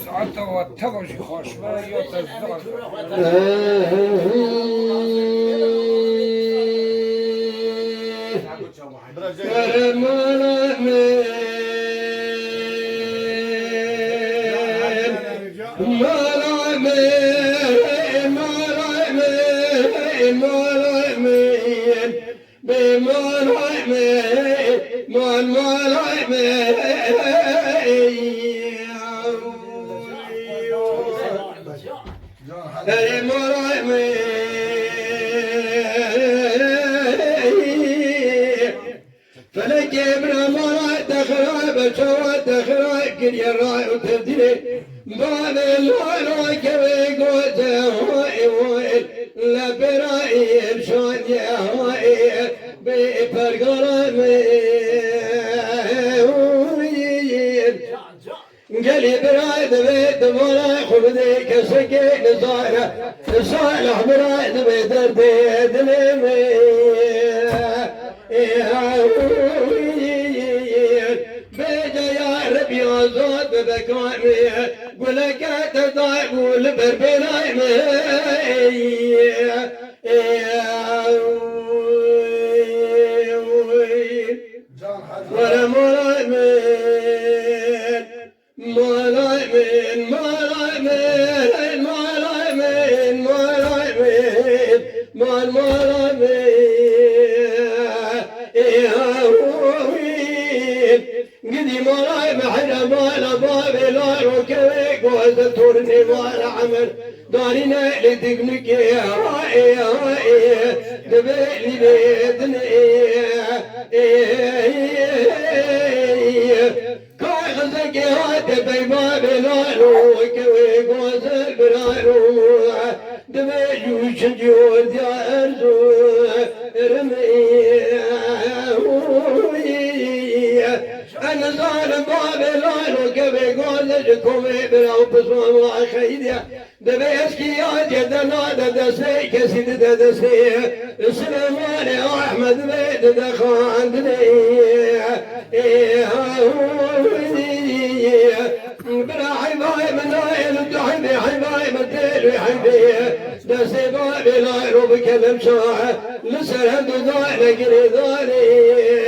ساعت والتبج خوشبه یا تزداد فلك ابن مراد تخرب شوات تخرب كل يراي وتبدلي بان الله كوي قوته هوي لا براي شان يا هوي بفرقرمي قلي برايد بيت مولا خبدي كسكين صالح صالح برايد بيت البيت لمي بيجا يا ربي وزود بكامي قولك تضايب والبربرايم ولا مرايم قدي مراي محنا مالا بابي لا روكويك وزتورني مالا عمل دارينا لتقنك يا هاي يا هاي دبيلي بيدني كاي خزك يا هاي بابي لا روكويك وزل برارو دبيلي شجود يا أرزو رمي أنا ظالم بابي لانو كبي قولجكم إبراو بصوم وخيديا دبيسكيات يدنا ددسي كسيد ددسي سليمان أحمد بيت دخاندني بلا حباي من نايل تحبي حباي مديل حبي دسي بابي لانو بكلم شاع لسرهد ضايل قري ضالي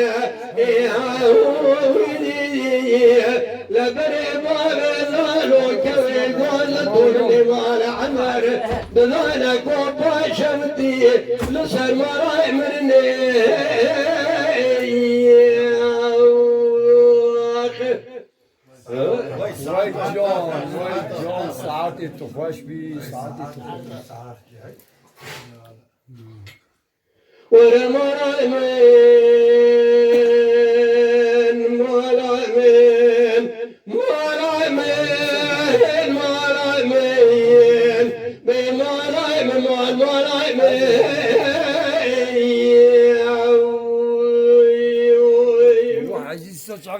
لا بري بابي لالو كوي قول دوني مال عمر بذلك وبا شمتي لسر مراي مني وای جان ساعتی تو خوش بی ساعتی تو ورا مراي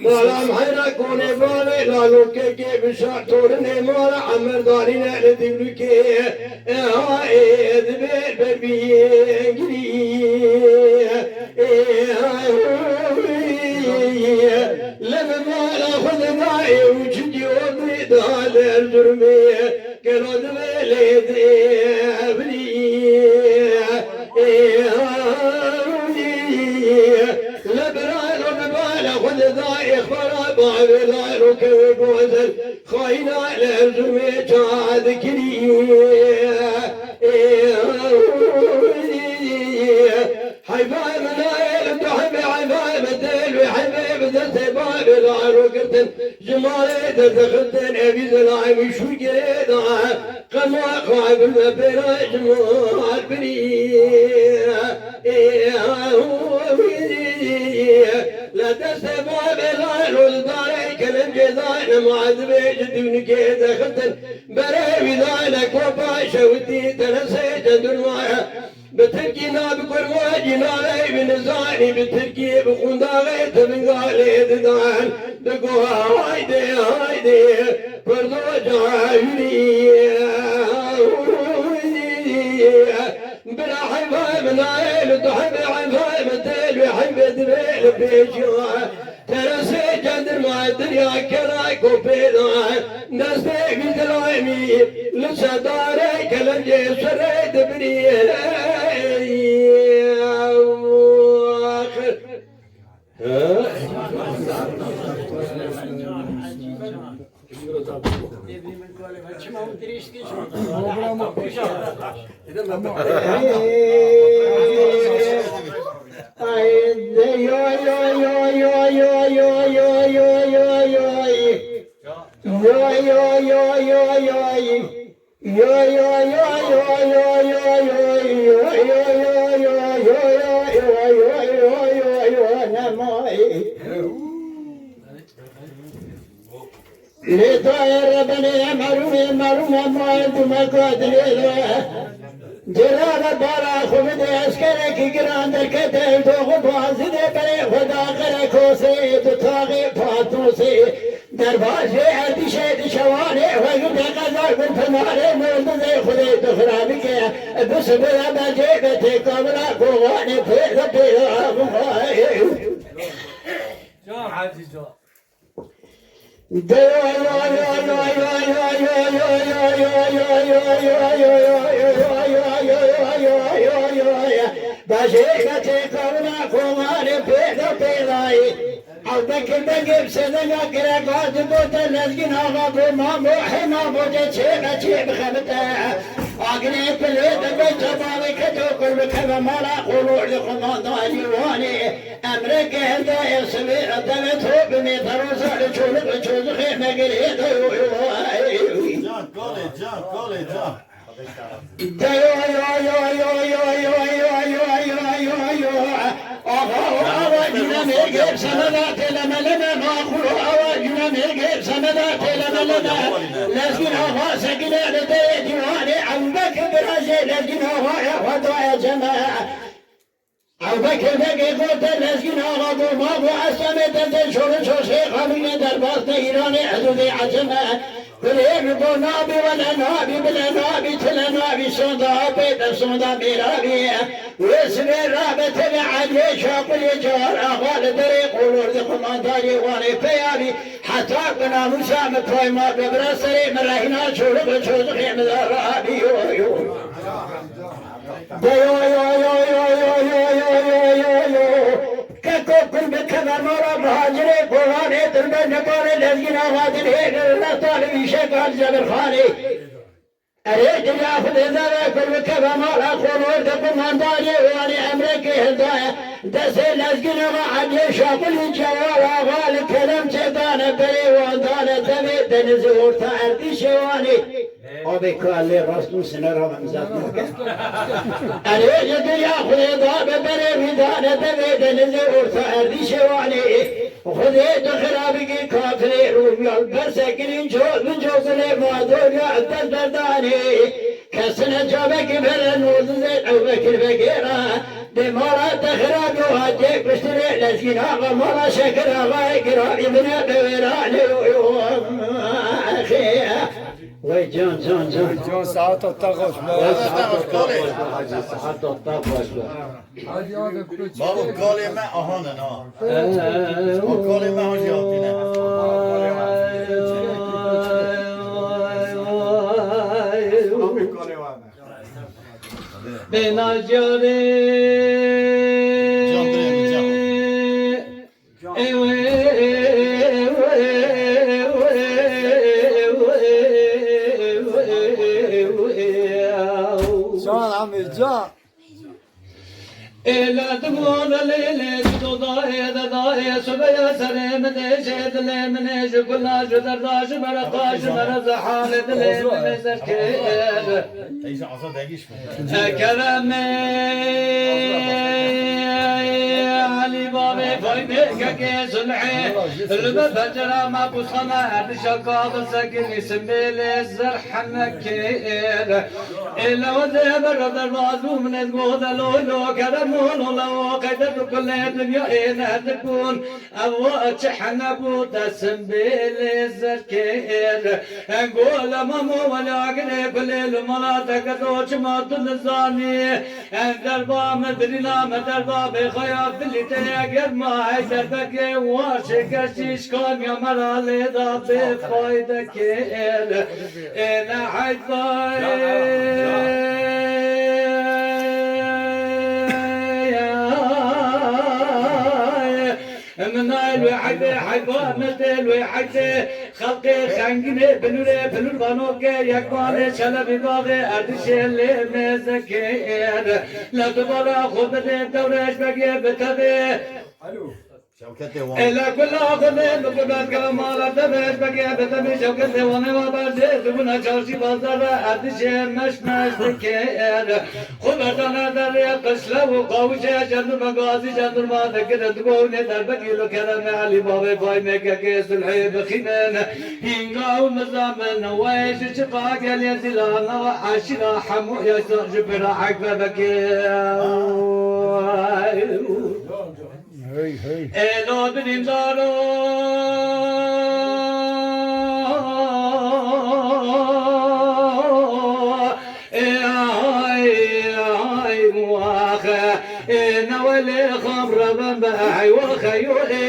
مالا محيرا كوني بالي لالو كيكي بشاطورني مالا عمر دارينا لدبلوكي هاي دبير بربينجري لما مالا خذ داعي وجدي وضي دالي الجرمي كانوا دبيلي دبلي لبران وببالا خذ ضايق فرابا بلال وكوي بوزل خاينا للزمي جاد كري حبايب نايل تحبي حبايب الدل وحبيب دسي باب بلال وقرتن جمالي دخلتن ابي زلايم شو قريدا قما خايب البلا جمال بني لا تسبب بلال والداري كلم جزاين معذبي جدون كيدا خلتن بري بذالك وباشا ودي تنسيت دنوايا بتركينا بقرواجنا غيب نزاني بتركي بخوندا غيت من غالي ددان دقوا هايدي هايدي فردو جايني بلا حبايب نايل تحب حبايب الديل وحب دبيل بيجوا ترسي جندر ما الدنيا كراي كوبيلا نستيق دلائمي لصداري كلم جسري دبري لطائر ربنا معروم ما انتم قادر جلال بارا خمد اسکر کی گران در کتل تو غبازد بره خدا خرکو سے تو تاغی پاتو سے درباز اردی شید شوانه وگرد قضار بن فماره مولد خود دخرابی که بس بلا بجیبت کاملا کوغانه پیدا پیدا جان حاجی جان بشيكتي كونا كوماني بيدا بيداي أبكر بجيب سدنا كرا قاد بوتا نزقين آغا ما موحي ما بوتا تشيبا تشيب خبتا أغني بليد بيتا باوي كتو كل بكبا مالا قولور لخمان داني واني أمريكا هندا يسمي أدمتو بميترو سالي چولك وچوز خيمة قريدا John, call it, John. أبكر بقي قلت الذين أغضوا ما هو أسلمت شور شيخ من درباس إيراني حدودي عزمة كل يبقوا نابي ولا نابي بلا نابي تلا نابي صندا بيت صندا ميرابي واسم الرابط بعد شاقل يجار أغوال دري قولور ذي قمانداري واني بيابي حتى قنا مسامة طويمة ببرسري مرهنا شورب شوزخي مذارابي كل بكبر مرا مهاجري قراني تربى نباري لذين آغادر هيك لا طالب يشكال زبر خاني أريد ياخذ ذا كل بكبر مرا خلور دقم هنداني واني أمريكي هدايا دسي لذين آغادر شاقل الجوال آغال كلام تدانا بري واندانا دمي دنزور تعردي شواني وبكالي رسول سنة رمزات أريد ياخذ ذا بري ودانا دمي دنزور تعردي شواني خذي دخرابي كافري رومي البرسكرين شوز من شوزني مادور يعدل درداني كسنة جابك فرن وزيد أو بكر بكيرا دمارا دخرابي وهاجيك بشتري لسكين آغا مارا شكر آغا يقرابي من بويراني أخي وي جون ساعت الطغش ساعت الطغش بابا قال ما أهاننا قال ما هجياتنا إلا تقول ليلة تضاهي ضاهي سبيا سليم نشيد ليم نش كلنا شدرداش مرقاش مرز حالد ليم نسكير إيش عصا دقيش كرمي علي بابي فايدك كيس العين المفجرة ما بصنا بشقاض سكن سميل الزرح مكير إلا وذهب الرضا المعزوم من تقول لولو كرمون لو قدر كل الدنيا هنا تكون أبو تشحن أبو تسميل الزركير نقول مامو ولا قريب كل المناطق دوش ما تنزاني دربا مدرنا مدربا بخياب اللي اگر مای دربک واشکشیش کن یا مرالی دا به فایده که نه من الواحد حبا مثل الواحد خلقي خنجني بنور بانوك يكون شلبي باغي أردش اللي مزكير لا تبغى خود الدورش بقي بتبي شوكتي وان إلا كل آخذ بقبات كمال تبش بقي بتبي شوكتي وانا ما برجيت بنا شارشي بازار أردش مش ذكير خبرتنا دري قشلة وقاوشة جندر مقاسي جندر ما ذكر تقولني دربكي لو كرم علي بابي باي ميكا كيس الحي بخينان هنگا ومزامن ويش شقاق اليزلانا وعاشرا حمو يسر جبرا حقا بكي Hey, hey. Elo brindaro ay muaxa nawale khamra bambai wa khayuli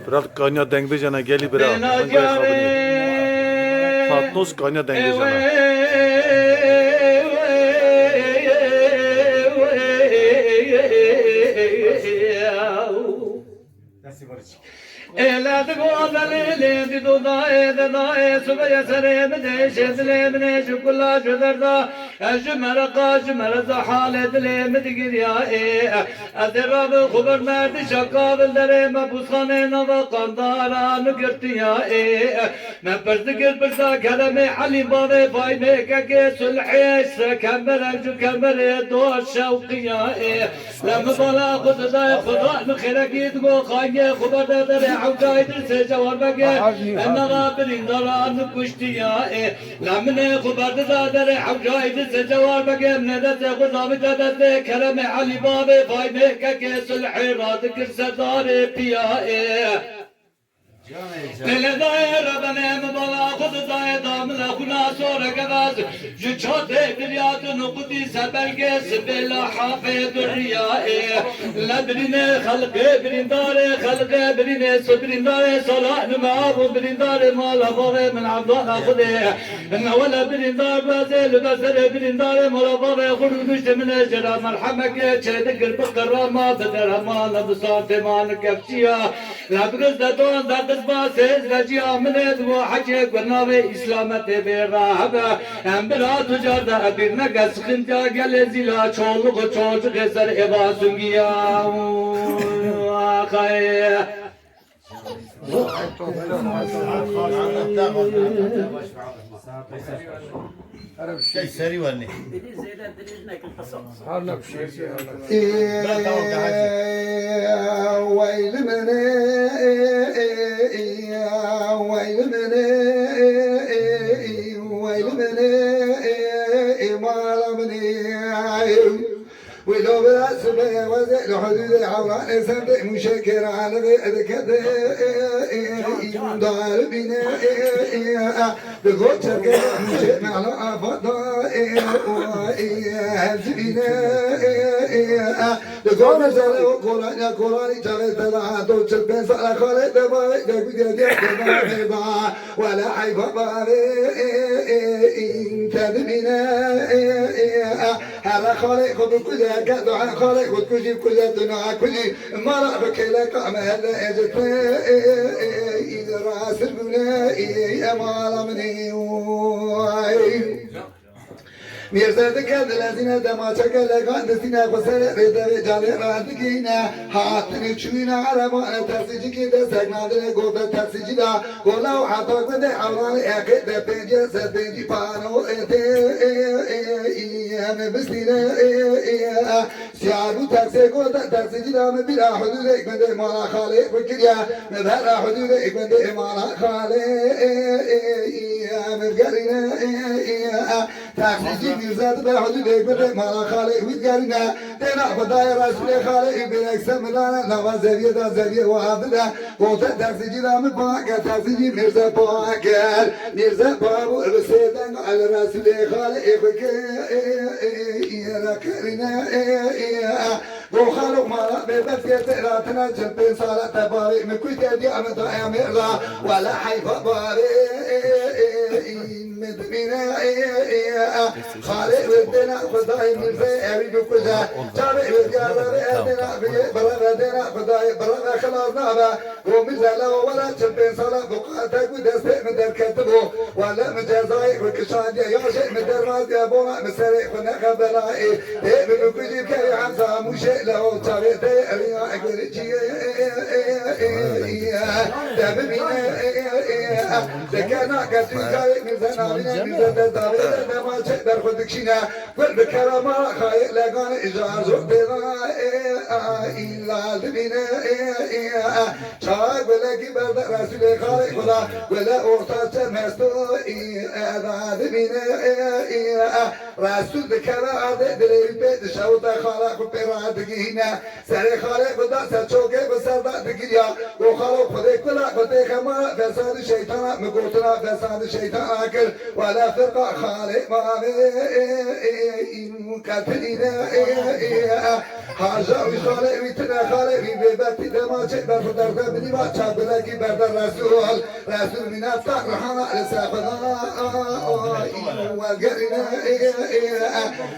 Bırak kanya dengbe jana geli bırak. Fatnos kanya dengbe jana. Ela de godale de dodae de dae subaya sare de şezle ne şukula şudarda ejmera qaşmera zahalet le medgir ya adrab khabar merd şakavel dere mabuskhane nava qandara nugirti ya me perdigir birda kelame ali babe fayme ke sulh kamera şu kamera do şevqi ya lam bala khudda khuda khiraqit go khanye khabar dere عودايد سجوار بقى أنا غابرين دران كشتيا لمن خبرت دادر عودايد سجوار بقى من دت خدام دت كرم علي بابي فايمه ككيس الحيرات كرسدار بيا Leladaye Rabbane Mubala Khudaye Damla Khuna Sora Gavaz Juchote Biryatun Qudis Belges Bela Hafid Riya Ladrine Khalqe Birindare Khalqe Birine Subrindare Salah Mabu Birindare Mala Bave Min Abdallah Khude Wala Birindar Bazil Basar Birindare Mala Bave Khudush Min Jara Marhamak Chedik Baqarama Badarama Labsat Man Kafchiya Labgaz Dadon Dad Bases Raji Ahmed ve Hacı Gönave İslamet ve Rahbe Embra Tucarda bir ne sıkıntı gele zila çoluk çocuk eser eva sungiya Akay شيء سري وني ويل مني ويل مني ويل مني ما لمني ولو براس وزيل حدود عوران سبع مشكر على ذكر دار بنا بقول شكر مشكر على فضاء هزبنا بقول مثلا قرآن قرآن تغير تلا دوت البن صار خالد باي دقيقة ولا حيف باري تدمنا هلا خالد خذ كل دعاء خالق وتكجي كل الدنيا كل مرة بكلك عمل اجت إذا راس البناء أمال مني ميرزادك الذين دماتك لقان دسنا قصر ريدا جالي رادقينا حاتني تشوينا على ما ترسيجي كده سجنا دل قوة ترسيجي دا قولوا حطاك ده حولان اكيد ده بيجي سديجي بانو ايه بسنينا سيارو تاكسي قلت تسجيل من بلا حدود من مالا خالق وكريا من بلا حدود من مالا خالق من قرينا تسجيل ميرزاد بلا حدود من مالا خالق وكرينا دنا خداي رسول خالق بنك سملانا نواز زبيه دا زبيه وعبدا قلت تسجيل من باك تسجيل ميرزا باكر ميرزا بابو رسيدن على رسول خالق وكرينا كرينا گو خالق مالا ببفیت راتنا جنبین سالة تباري مكوی تدی عمد امرلا ولا حیفا باري مدمينا خالق ودنا خداي مرزي ابي بكذا جابي وقال ادنا برا خداي برا خلاصنا با ومرزا لو ولا جنبين صلاه بقاتك ودست من كتبو ولا مجازاي وكشاد يا شيء مدر ما يا بونا مسري خنا خبلاي بكذا كي حمزه مش لو تابت ريا اجرجي دبينا دكنا كتجاي مرزا ما تقدر خدك شينا كل بكرامة خايق لقان إجار زوج بيضا إلا دبينا شاق ولا كبر رسول خالق خدا ولا أورطات مستو هذا دبينا رسول بكرا عدد دليل بيت شوطة خالق بيرا دقينا سري خالق خدا سرچوكي بسردا دقيا وخالق خدك ولا خدك ما فساد الشيطان مقوتنا فساد الشيطان أكل ولا فرقة خالق ما كتلنا حاجة وخالق ويتنا خالق ببتي دما تقدر فدرت مني ما تشابلك برد الرسول رسول من أفتح رحمة لسافنا وقرنا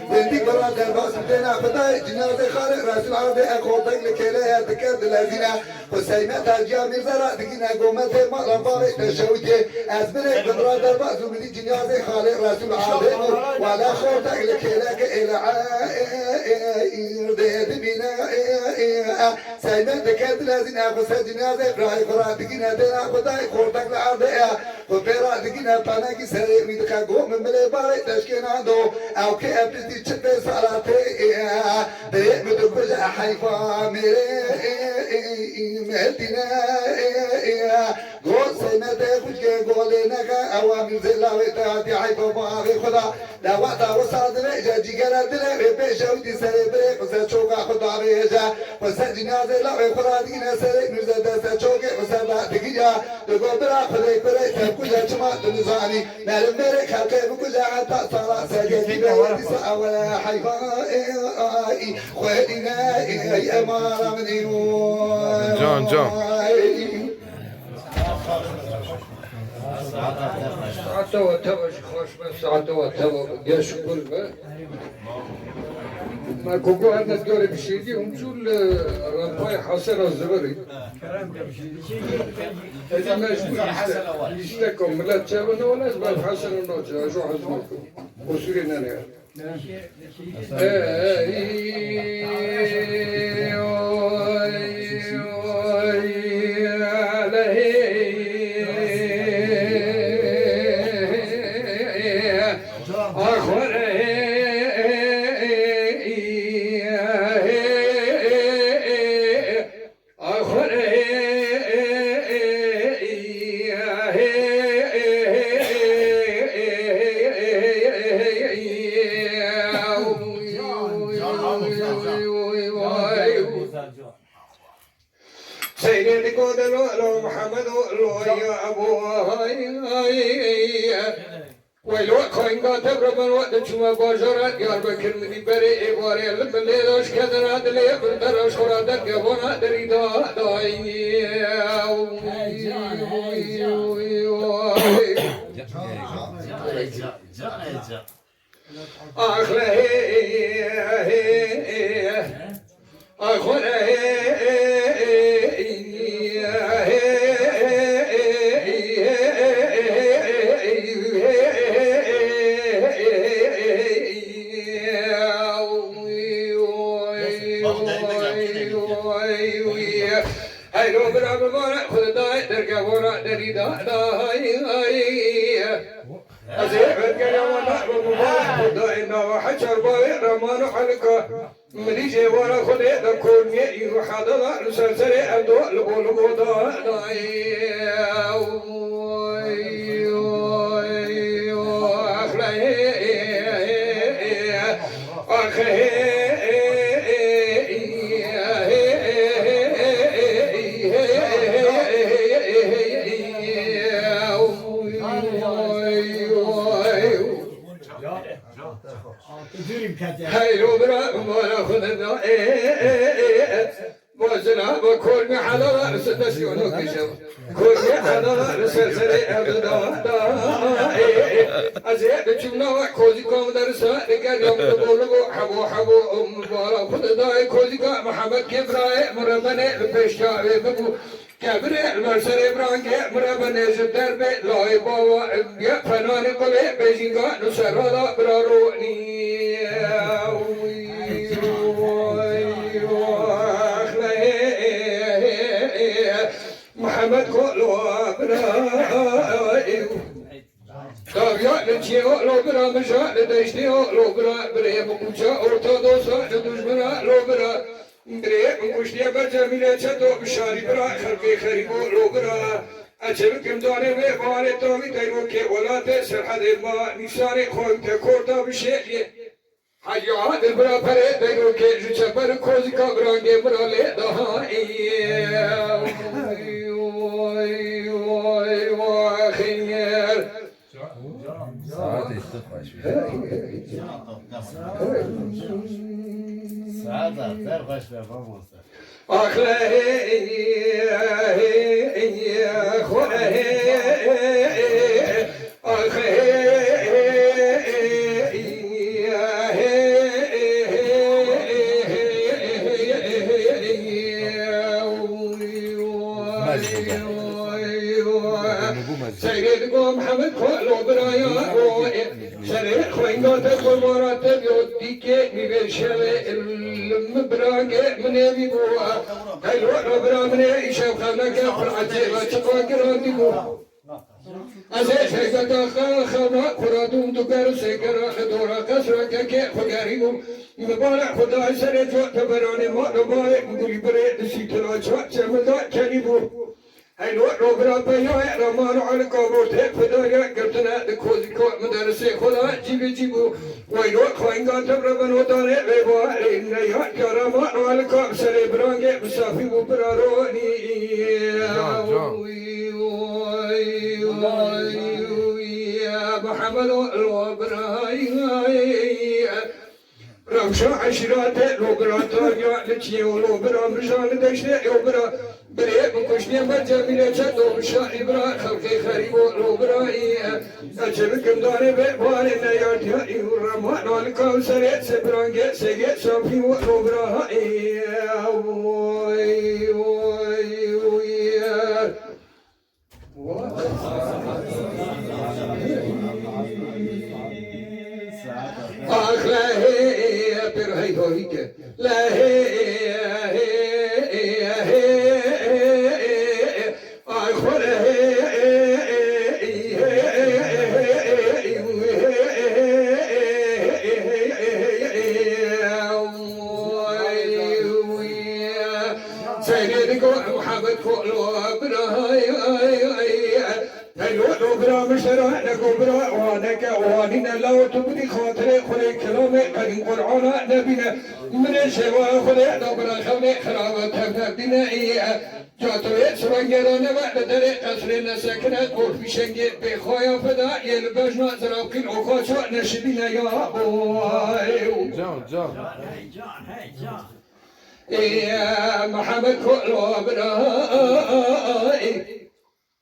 بنتي براد الباس بدنا فداي جنازة خالق رسول عرض أخوتك لكلا يتكاد الذين وسيمة ترجع من زرع دقينا قومته ما رفارق تشوجي أزمنك براد الباس ومني جنازة خالق رسول عرض ولا خوتك لكلا إلى عائر بنا سيمة تكاد الذين أخوص جنازة براي فراد دقينا دنا خداي خوتك لعرضها وبرا دقينا باناكي سريع ميدخا قوم من ملي تشكين عنده أو كأبتدي تشبه صلاتي بيقمد بجا حيفا مهدنا قول سيمة خوشك قولينك أوامر زلاوي تاتي حيفا باغي خدا لوقتا وصاد ريجا جيگرا دلي بيشا ودي سري بريق وسا چوكا خدا ريجا وسا جنازي لاوي خدا دينا سري مرزا دسا چوكي وسا دا دقيا دقو برا خدي بري تبكوشا چما دنزاني نالم بريق خلقي بكوشا حتى صلاة سجدي بيدي سأولا حيفا خويدنا يا أمارة مديون جان ساعته وتبش خوش بس ساعته وتبش جاش كل ما كوكو هذا الدوري بشيدي هم شو الرباي حسن الزبري إذا ما يشتكم لا تشابنا ولا زبال حسن النوجه شو حزمكم وسورينا نيا سيدي قدر محمد يا أبو ويلو خاين قاتل ربنا وقت شما باشرات يار بكر مني بري إباري لما ليدوش كدرات لي بندرش خرادت يبونا دريدا دايني هاي برا بمارا خدا درجة ورا دريدا هاي أزيد كلام ولا بمارا خدا إنه حشر باي رمان حلقة منی جوارا خود دکونی ایرو حالا سرسر اردو لبو دای هاي روبرا مولا خذنا وزنا وكل محلا ستسيونو كشوا كل محلا سرسري أبدا أزيد بتشوفنا كوزي كم درسا لكن يوم تقولوا حبو مولا خذنا كوزي كم محمد كبراء مرمنا بيشتا ببو كبر المرسل إبراهيم مرمنا زدر بلاي بوا يا فنان قلة بيجينا نسرنا براروني محمد قولوا برائي تابعا لنشيو لو برا مشا لديشتيو لو برا بريم كوشا أورتودوسا لدوشمنا لو برا بريم كوشتيا برجميلة شتو بشاري برا خلقي خريبو لو برا أجل دانه به بار تامی دیرو که ولات سرحد ما نشانه خود تکورتا بشه حیات برا پره دیرو که جوچه بر کوزی کابرانگه برا لیدا خیر سيدكم محمد كلو برايا شريك خوينات قمرات بيوديك مبشرة المبراق من أبي بوا هاي الربرا من إيشاب خانك فرعتي وتقاكر بوا أزاج هيدا خانا قرادوم تقر سكر دورا كسر كك خجاريهم مبارك خدا سرت وتبراني ما نباي مقولي بريد سيتلا شات سمدا كنيبو هاي الربرا بيا رمان على كابوت فدايا قرتنا دكوزي كو مدرسة خدا جيبو وينو خوينغان تبربن ودانه بوا إن يا كرام على كاب سر برانجة مسافي وبراروني يا محمد الوبراي رمشا عشرات لوبرات يا لتشيو لوبرا مشان دشة يوبرا بريء مكشني مجميلة شدو مشا إبرا خلقي خريبو لوبراي أجلكم داري بوالنا يا يورمان والكام سريت سبرانجة سجت سافي لوبراي آخ لهی برای هایی لهی آخ لهی سيدكم محمد كلو برای هلو برا مشرع لكم برا وانك وانينا لو تبدي خاطر خلي كلامي قديم قرآن نبينا من الشواء خلي برا خلي خرابة تبدينا جاتوية سوانجرانه بعد دري قصرنا سكنت قول في شنجي بخايا فدا يلبجنا زراقين أخاشو نشدينا يا أبوي يا محمد كلو براي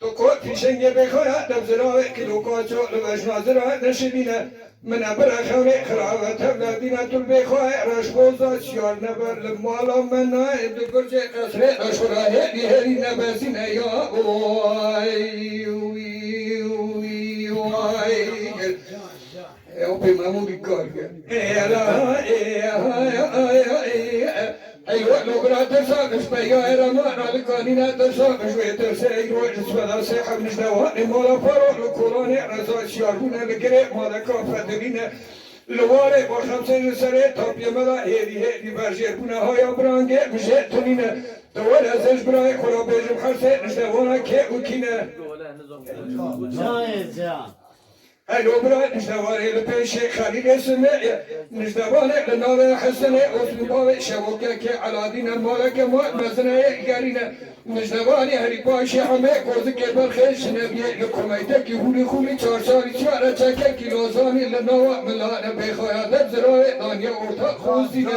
تقول في شنجة بخيا دبزراء كيلو كاتشو لمجمع زراء نشبينا من أبرا خوني خرابة تبلا بينا تلبخوا رشبوزا شيار نبر لمالا منا دقرجة قصرة أشوراء بهري نبسينا يا أوبي مامو بيكارجا أيوة لو برا ترسا نسبيا إرمان على كانينا ترسا نشوي ترسا أيوة نسبة سيحة نجدوا نمالا فرو لكوراني رزا شياربونا لقري مالا كافة دلينا لواره با خمسه سره تاپیه مدا هیدی برشیر بونه های برانگه میشه تونینه دوال ازش برای خورا بیجم خرسه نشتوانه که او کینه هلو برای نشتوانه لپیش خلیل اسمه نشتوانه لناوه حسنه اصلوباوه شوکه که علادین المالک ما مزنه گرینه نشتوانه هری پاشی همه گوزه که برخش نبیه لکمیته که هولی خولی 4 سالی چاره چکه کلوزانی لناوه ملانه بخوایده زرای دانیه ارتا خوزینه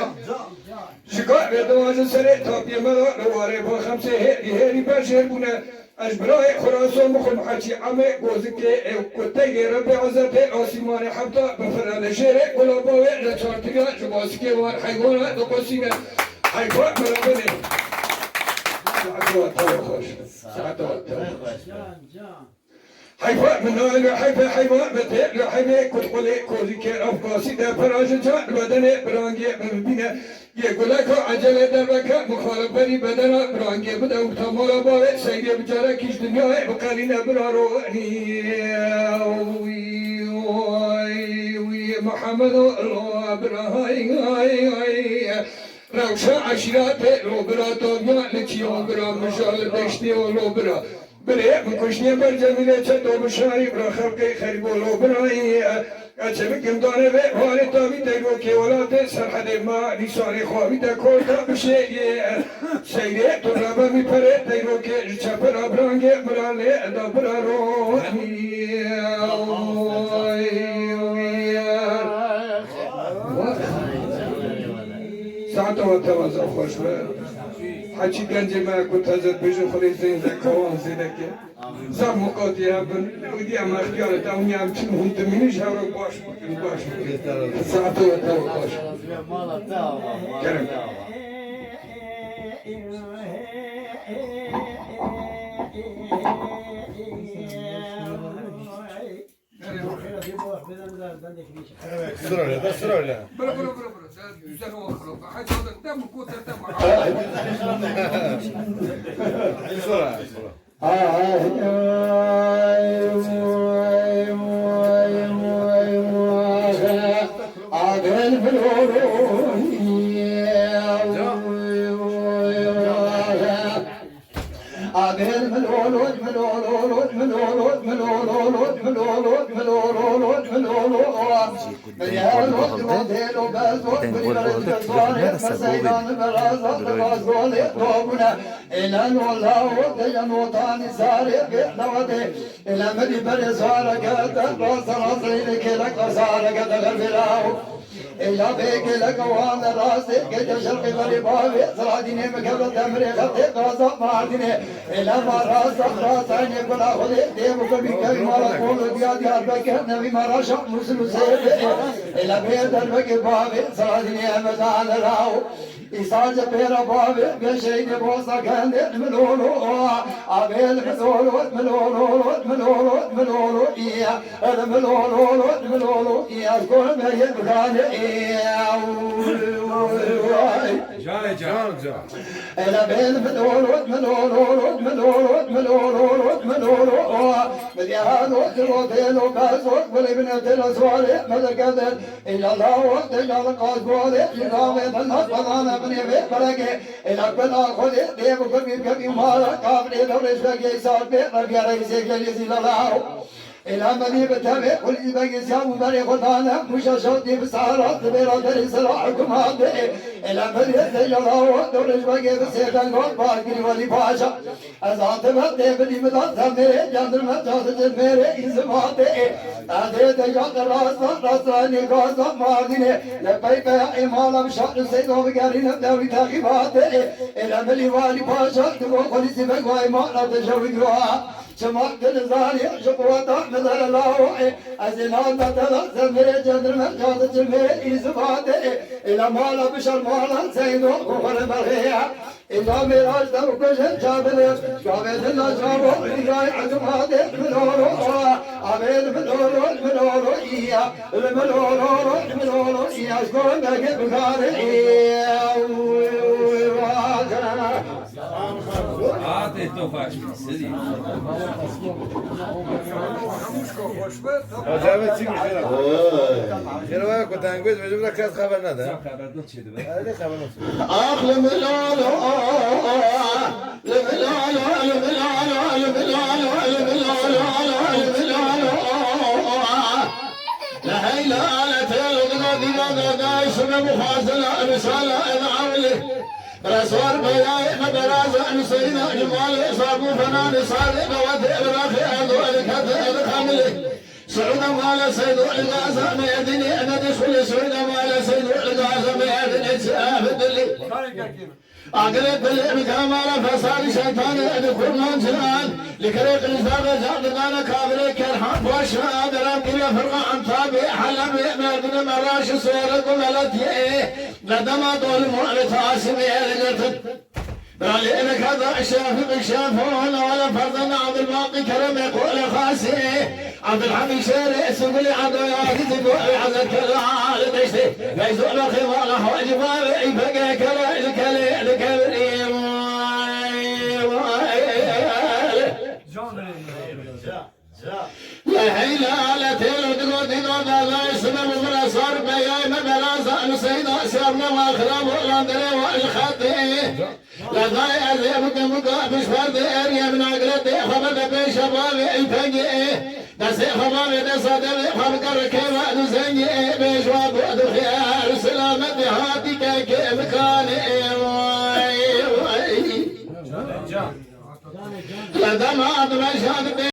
شکار به دواز سره تاپیه مدا لواره با خمسه هری برشیر بونه اش برای خراسان بخون حچی عمه گوزه که کته رب عزت آسیمان حبتا بفرد شهر گلاباوه لچارتگا جباسی که وان حیوانه دو قسینه حیوان مرابنه ساعتوات تاو خوش ساعتوات تاو حیوان منال حیوان بته لحیوه کتقلی کوزی که افقاسی در پراججان بدن برانگی ببینه یه گلک و عجله در وکا مخالف بری بدن برانگی بده و تمالا باوه سیده بجاره کش دنیای بقلین برارونی وی محمد الله براهی روشا عشیرات لو برا تابیا لچیو برا مشال دشتی و لو برا بله مکشنی بر جمیله چه دو بشاری برا خلقی خریب و لو برایی اچه بکم دانه به حال تابی دیگو که ولات سرحد ما نیسانی خواهی در کورتا بشه سیده تو ربا می پره دیگو که چپر ابرانگه ملاله دا برا روحی ساعت و توازه خوش به حچی گنج ما کت حضرت بجو خلی زنده کوان زیده که زم مقاطی هبن ودی هم اختیارت اونی هم چون هون دمینش هم رو باش بکن باش بکن ساعت و توازه خوش کرم Sırayla. برو güzel oldu. Hadi dem kote dem. إلا بيك لك وانا راسي كي تشرقي غريباوي صراديني مكبر تمري خطي قاصة معديني إلا ما راسك راسيني كلا خذي ديمك بك مارا قول ديا ديار بك نبي ما راشا مسلم سيبي إلا بيد البك باوي صراديني مزان راو إساج بيرا باوي بشيني بوسا كاندي ملولو أبيل ملولو إيا ملولو إيا كل ما يبغاني أنا بين ملولو مليان وتروتين وبازوك والابن الأسوال ملك ذل إلا الله وإلا القاسوال لنام يتنط بضانا بني بيت بركة إلا كل آخذ ديب كل كبير مارا قابل دورش بقي سار بيت ربيع رئيسي جليسي لله إلى مني بتابع كل إبقى سام بري خدانا مش أشوتي بسعرات برادر سراحكم هذا إلى مني تجلاه دورش بقى بسيدان قول باقي ولي باشا أزات بدي بدي مدات ميري جاندر مجاز ميري إزمات هذا تجاد راساني غازا مارديني لبي بيا إمالا بشار سيدو بقارين دوري تاخيبات إلى مني والي باشا تقول خلي سيبك وإمالا تجوي قروها شمال الزاري شقوة نظر الله أزلان تتلقى ميري جندر مجاز ميري إزمات إلى مالا بشار مالا سيدو غفر برهيا إلا ميراج دوكش جابل جابل الله جابو إياي عزم هذا ملولو عبيد ملولو إيا الملولو إيا شكون بقى بقاري إيا عاطي توفاش سيدي Acaba çıkmış ya. خیلی وقت تنگویز بجم لکه از خبر نده. خبردار چیه دوباره؟ آره خبر نده. آخ لملالو لملالو لملالو لملالو لملالو لملالو لهيلالة الغداد دايش بمخازنة رسالة عامله رسول بياي مدرسة نسينا جمال صابو فنان صادق ودع براخي هذول كذا خامله سعود مال سيد الغازة ما يدني أنا دخل سعود مال سيد الغازة ما يدني سافد لي أقرب باللي كمال فصار شيطان أدخل من جنان لكريق الزاغ زاغنا كابل كرحان وشا درام كلا فرقا عن طابع حلم يأمر مراش سيرك وملتي لدما دول مؤلت عاصمي لقرتك رالي انك هذا الشافق الشافون ولا فرضنا عبد الباقي كرم يقول خاسي عبد الحميد شارع سقلي عبد العزيز يقول عزك العال بيشتي بيزوء الخيمة لحواج بابي بقى كلا الكلي الكبري لا هيلا لا تيلو تقول تقول لا يسمى مبلا صار بياي مبلا نسينا سيرنا واخرب ولا دري والخطي لا ضايع اللي بقى مش فرد اريا من عقلتي خبط بشبابي الفقي بس خبابي ده صدمي خبقر كيما نزني بشواب ودخيار سلامة هاتي كيف كان لا دمعت مشهد